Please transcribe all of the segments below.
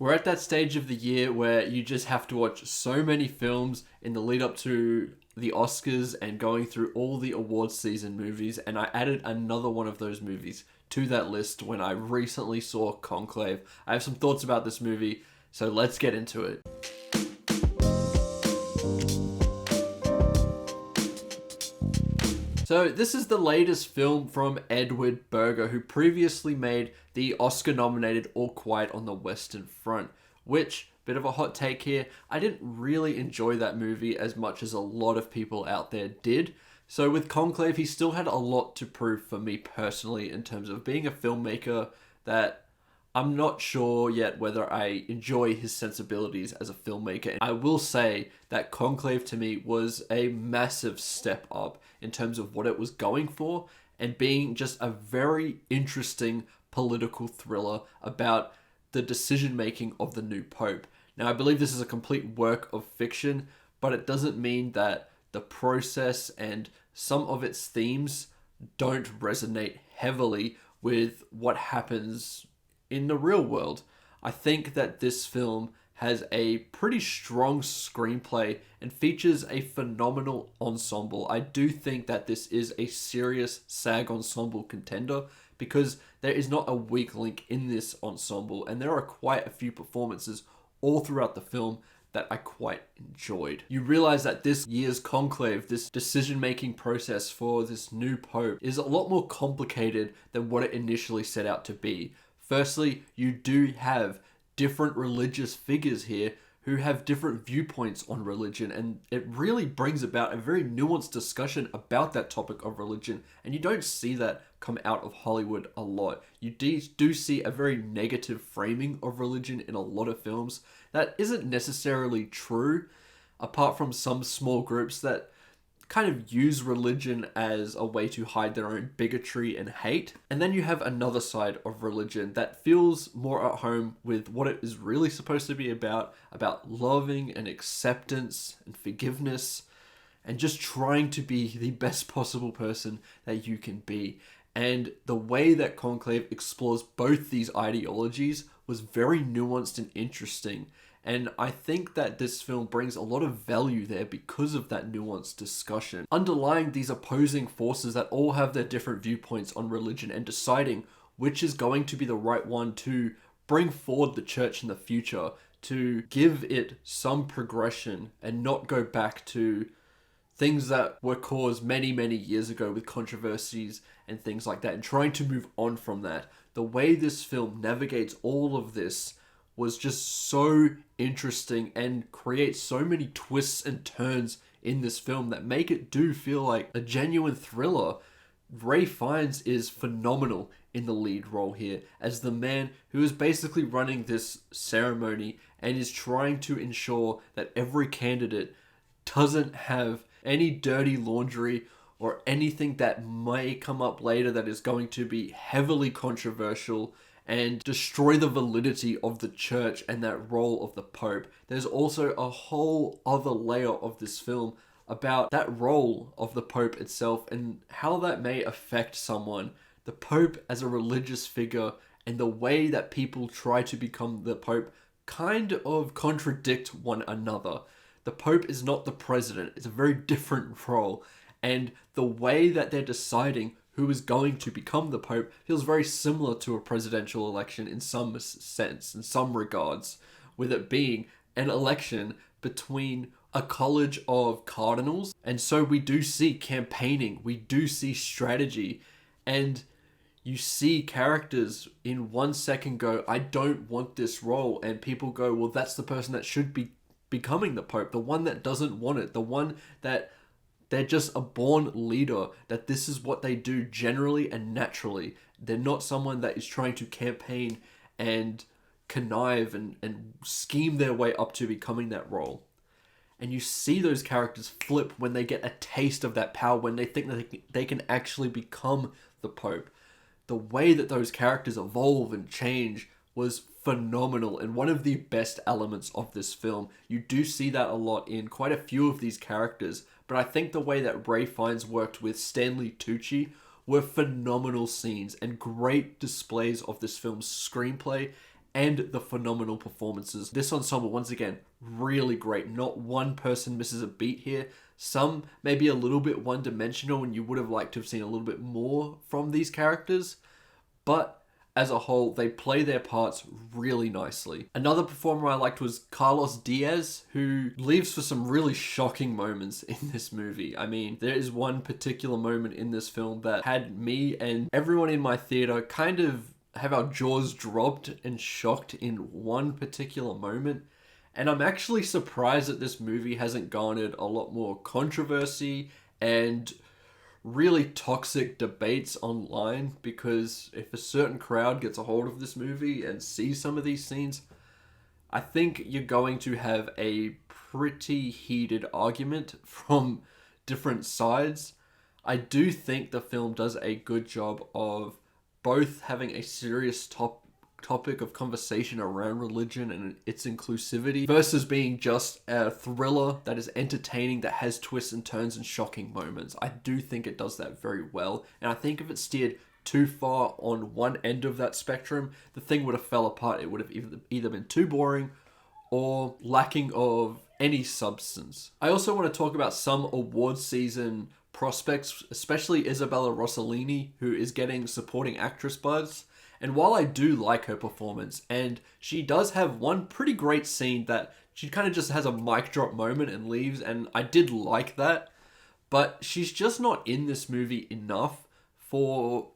We're at that stage of the year where you just have to watch so many films in the lead up to the Oscars and going through all the awards season movies, and I added another one of those movies to that list when I recently saw Conclave. I have some thoughts about this movie, so let's get into it. So this is the latest film from Edward Berger, who previously made the Oscar-nominated All Quiet on the Western Front, which, bit of a hot take here, I didn't really enjoy that movie as much as a lot of people out there did. So with Conclave, he still had a lot to prove for me personally in terms of being a filmmaker that I'm not sure yet whether I enjoy his sensibilities as a filmmaker. I will say that Conclave to me was a massive step up in terms of what it was going for and being just a very interesting political thriller about the decision making of the new Pope. Now, I believe this is a complete work of fiction, but it doesn't mean that the process and some of its themes don't resonate heavily with what happens in the real world. I think that this film has a pretty strong screenplay and features a phenomenal ensemble. I do think that this is a serious SAG ensemble contender because there is not a weak link in this ensemble, and there are quite a few performances all throughout the film that I quite enjoyed. You realize that this year's Conclave, this decision-making process for this new Pope, is a lot more complicated than what it initially set out to be. Firstly, you do have different religious figures here who have different viewpoints on religion, and it really brings about a very nuanced discussion about that topic of religion, and you don't see that come out of Hollywood a lot. You do see a very negative framing of religion in a lot of films. That isn't necessarily true, apart from some small groups that kind of use religion as a way to hide their own bigotry and hate. And then you have another side of religion that feels more at home with what it is really supposed to be about loving and acceptance and forgiveness and just trying to be the best possible person that you can be. And the way that Conclave explores both these ideologies was very nuanced and interesting. And I think that this film brings a lot of value there because of that nuanced discussion. Underlying these opposing forces that all have their different viewpoints on religion and deciding which is going to be the right one to bring forward the church in the future, to give it some progression and not go back to things that were caused many, many years ago with controversies and things like that, and trying to move on from that. The way this film navigates all of this was just so interesting and creates so many twists and turns in this film that make it do feel like a genuine thriller. Ralph Fiennes is phenomenal in the lead role here as the man who is basically running this ceremony and is trying to ensure that every candidate doesn't have any dirty laundry or anything that may come up later that is going to be heavily controversial and destroy the validity of the church and that role of the Pope. There's also a whole other layer of this film about that role of the Pope itself and how that may affect someone. The Pope as a religious figure and the way that people try to become the Pope kind of contradict one another. The Pope is not the president. It's a very different role. And the way that they're deciding who is going to become the Pope feels very similar to a presidential election in some sense, in some regards, with it being an election between a college of cardinals. And so we do see campaigning, we do see strategy, and you see characters in 1 second go, I don't want this role, and people go, well, that's the person that should be becoming the Pope, the one that doesn't want it, the one that they're just a born leader, that this is what they do generally and naturally. They're not someone that is trying to campaign and connive and scheme their way up to becoming that role. And you see those characters flip when they get a taste of that power, when they think that they can actually become the Pope. The way that those characters evolve and change was phenomenal and one of the best elements of this film. You do see that a lot in quite a few of these characters, but I think the way that Ralph Fiennes worked with Stanley Tucci were phenomenal scenes and great displays of this film's screenplay and the phenomenal performances. This ensemble, once again, really great. Not one person misses a beat here. Some maybe a little bit one-dimensional, and you would have liked to have seen a little bit more from these characters, but as a whole, they play their parts really nicely. Another performer I liked was Carlos Diaz, who leaves for some really shocking moments in this movie. I mean, there is one particular moment in this film that had me and everyone in my theater kind of have our jaws dropped and shocked in one particular moment. And I'm actually surprised that this movie hasn't garnered a lot more controversy and really toxic debates online, because if a certain crowd gets a hold of this movie and sees some of these scenes, I think you're going to have a pretty heated argument from different sides. I do think the film does a good job of both having a serious topic of conversation around religion and its inclusivity versus being just a thriller that is entertaining, that has twists and turns and shocking moments. I do think it does that very well, and I think if it steered too far on one end of that spectrum, the thing would have fell apart. It would have either been too boring or lacking of any substance. I also want to talk about some award season prospects, especially Isabella Rossellini, who is getting supporting actress buzz. And while I do like her performance, and she does have one pretty great scene that she kind of just has a mic drop moment and leaves, and I did like that, but she's just not in this movie enough for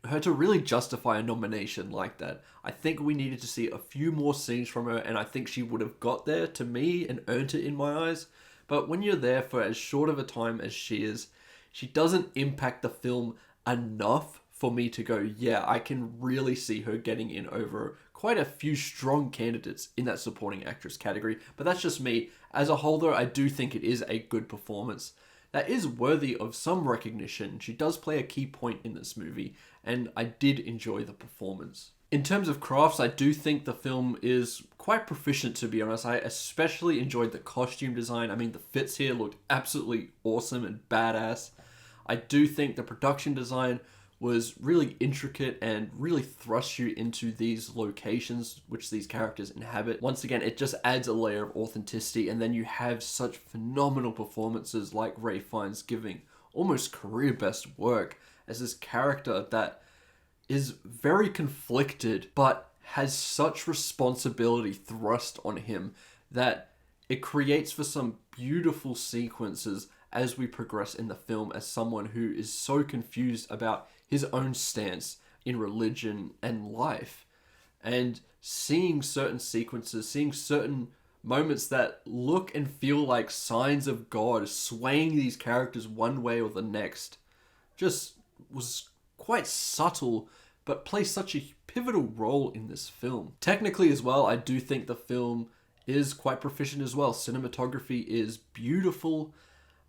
her to really justify a nomination like that. I think we needed to see a few more scenes from her, and I think she would have got there to me and earned it in my eyes. But when you're there for as short of a time as she is, she doesn't impact the film enough for me to go, yeah, I can really see her getting in over quite a few strong candidates in that supporting actress category. But that's just me. As a whole, though, I do think it is a good performance that is worthy of some recognition. She does play a key point in this movie, and I did enjoy the performance. In terms of crafts, I do think the film is quite proficient, to be honest. I especially enjoyed the costume design. I mean, the fits here looked absolutely awesome and badass. I do think the production design was really intricate and really thrusts you into these locations which these characters inhabit. Once again, it just adds a layer of authenticity, and then you have such phenomenal performances like Ralph Fiennes giving almost career best work as this character that is very conflicted but has such responsibility thrust on him that it creates for some beautiful sequences as we progress in the film, as someone who is so confused about his own stance in religion and life. And seeing certain sequences, seeing certain moments that look and feel like signs of God swaying these characters one way or the next, just was quite subtle, but plays such a pivotal role in this film. Technically as well, I do think the film is quite proficient as well. Cinematography is beautiful.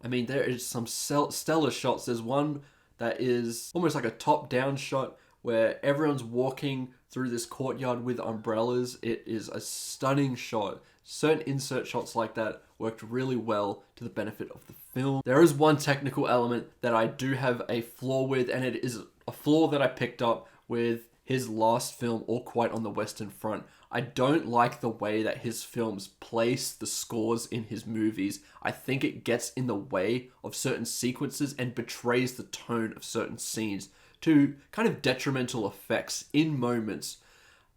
I mean, there is some stellar shots. There's one that is almost like a top-down shot where everyone's walking through this courtyard with umbrellas. It is a stunning shot. Certain insert shots like that worked really well to the benefit of the film. There is one technical element that I do have a flaw with, and it is a flaw that I picked up with his last film, All Quiet on the Western Front. I don't like the way that his films place the scores in his movies. I think it gets in the way of certain sequences and betrays the tone of certain scenes to kind of detrimental effects in moments.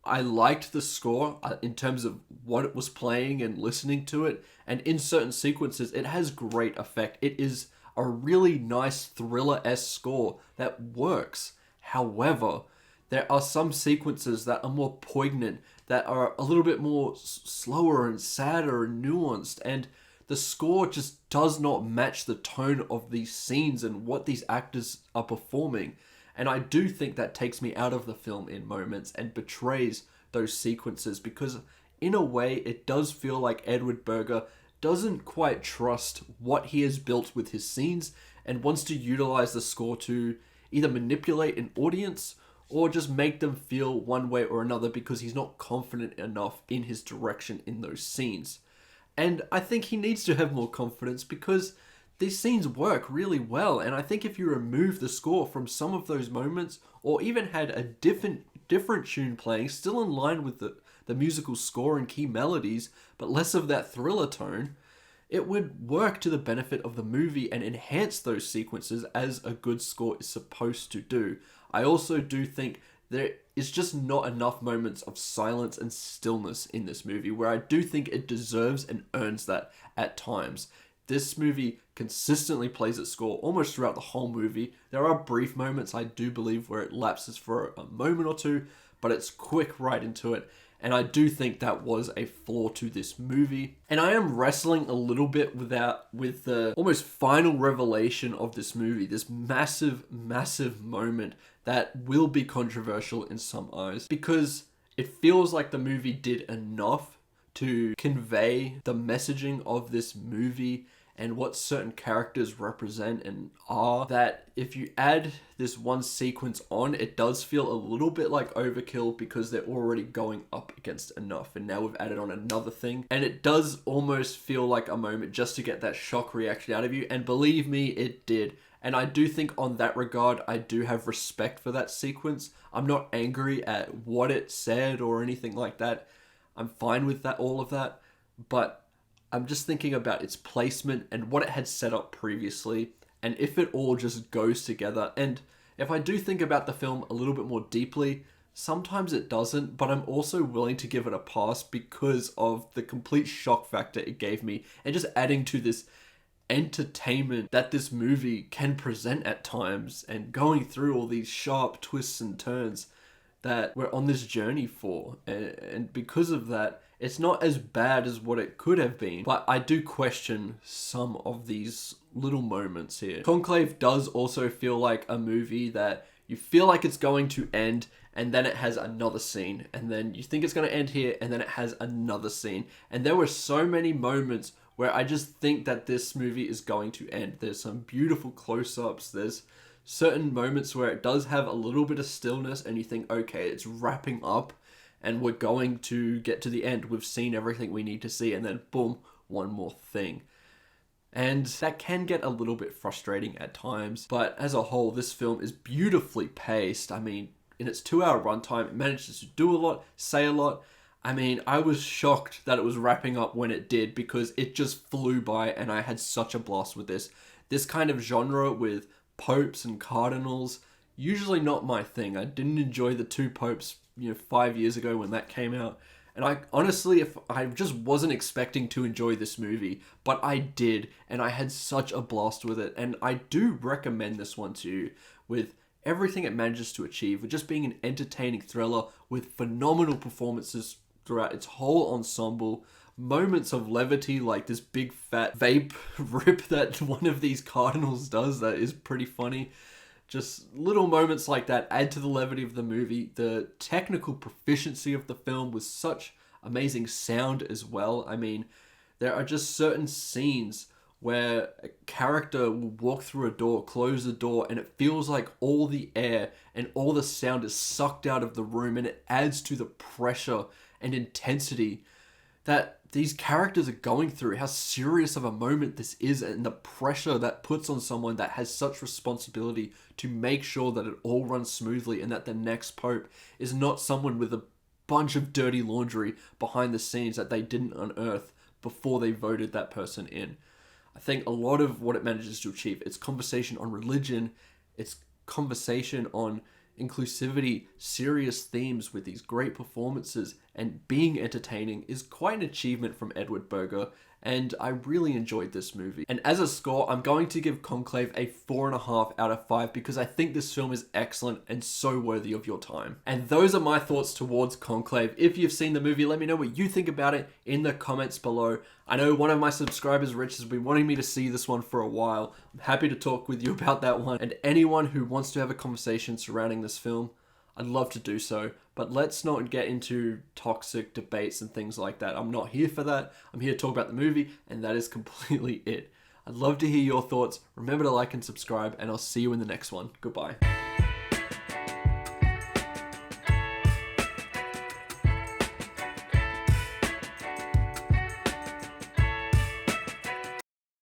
I liked the score in terms of what it was playing and listening to it, and in certain sequences it has great effect. It is a really nice thriller-esque score that works. However, there are some sequences that are more poignant, that are a little bit more slower and sadder and nuanced, and the score just does not match the tone of these scenes and what these actors are performing. And I do think that takes me out of the film in moments and betrays those sequences, because in a way it does feel like Edward Berger doesn't quite trust what he has built with his scenes and wants to utilize the score to either manipulate an audience or just make them feel one way or another because he's not confident enough in his direction in those scenes. And I think he needs to have more confidence, because these scenes work really well, and I think if you remove the score from some of those moments, or even had a different tune playing, still in line with the musical score and key melodies, but less of that thriller tone, it would work to the benefit of the movie and enhance those sequences as a good score is supposed to do. I also do think there is just not enough moments of silence and stillness in this movie, where I do think it deserves and earns that at times. This movie consistently plays its score almost throughout the whole movie. There are brief moments, I do believe, where it lapses for a moment or two, but it's quick right into it. And I do think that was a flaw to this movie. And I am wrestling a little bit with the almost final revelation of this movie. This massive, massive moment that will be controversial in some eyes. Because it feels like the movie did enough to convey the messaging of this movie and what certain characters represent and are, that if you add this one sequence on, it does feel a little bit like overkill because they're already going up against enough, and now we've added on another thing, and it does almost feel like a moment just to get that shock reaction out of you, and believe me, it did. And I do think on that regard, I do have respect for that sequence. I'm not angry at what it said or anything like that. I'm fine with that, all of that, but I'm just thinking about its placement and what it had set up previously, and if it all just goes together. And if I do think about the film a little bit more deeply, sometimes it doesn't, but I'm also willing to give it a pass because of the complete shock factor it gave me, and just adding to this entertainment that this movie can present at times, and going through all these sharp twists and turns that we're on this journey for. And because of that, it's not as bad as what it could have been, but I do question some of these little moments here. Conclave does also feel like a movie that you feel like it's going to end, and then it has another scene, and then you think it's going to end here, and then it has another scene. And there were so many moments where I just think that this movie is going to end. There's some beautiful close-ups, there's certain moments where it does have a little bit of stillness, and you think, okay, it's wrapping up, and we're going to get to the end. We've seen everything we need to see, and then boom, one more thing. And that can get a little bit frustrating at times, but as a whole, this film is beautifully paced. I mean, in its 2-hour runtime, it manages to do a lot, say a lot. I mean, I was shocked that it was wrapping up when it did, because it just flew by, and I had such a blast with this. This kind of genre with popes and cardinals, usually not my thing. I didn't enjoy the 2 popes 5 years ago when that came out, and I honestly, if I just wasn't expecting to enjoy this movie, but I did, and I had such a blast with it. And I do recommend this one to you, with everything it manages to achieve, with just being an entertaining thriller with phenomenal performances throughout its whole ensemble, moments of levity like this big fat vape rip that one of these cardinals does that is pretty funny. Just little moments like that add to the levity of the movie. The technical proficiency of the film with such amazing sound as well. I mean, there are just certain scenes where a character will walk through a door, close the door, and it feels like all the air and all the sound is sucked out of the room, and it adds to the pressure and intensity that these characters are going through, how serious of a moment this is, and the pressure that puts on someone that has such responsibility to make sure that it all runs smoothly, and that the next pope is not someone with a bunch of dirty laundry behind the scenes that they didn't unearth before they voted that person in. I think a lot of what it manages to achieve, its conversation on religion, its conversation on inclusivity, serious themes with these great performances, and being entertaining, is quite an achievement from Edward Berger, and I really enjoyed this movie. And as a score, I'm going to give Conclave a 4.5 out of 5 because I think this film is excellent and so worthy of your time. And those are my thoughts towards Conclave. If you've seen the movie, let me know what you think about it in the comments below. I know one of my subscribers, Rich, has been wanting me to see this one for a while. I'm happy to talk with you about that one. And anyone who wants to have a conversation surrounding this film, I'd love to do so, but let's not get into toxic debates and things like that. I'm not here for that. I'm here to talk about the movie, and that is completely it. I'd love to hear your thoughts. Remember to like and subscribe, and I'll see you in the next one. Goodbye.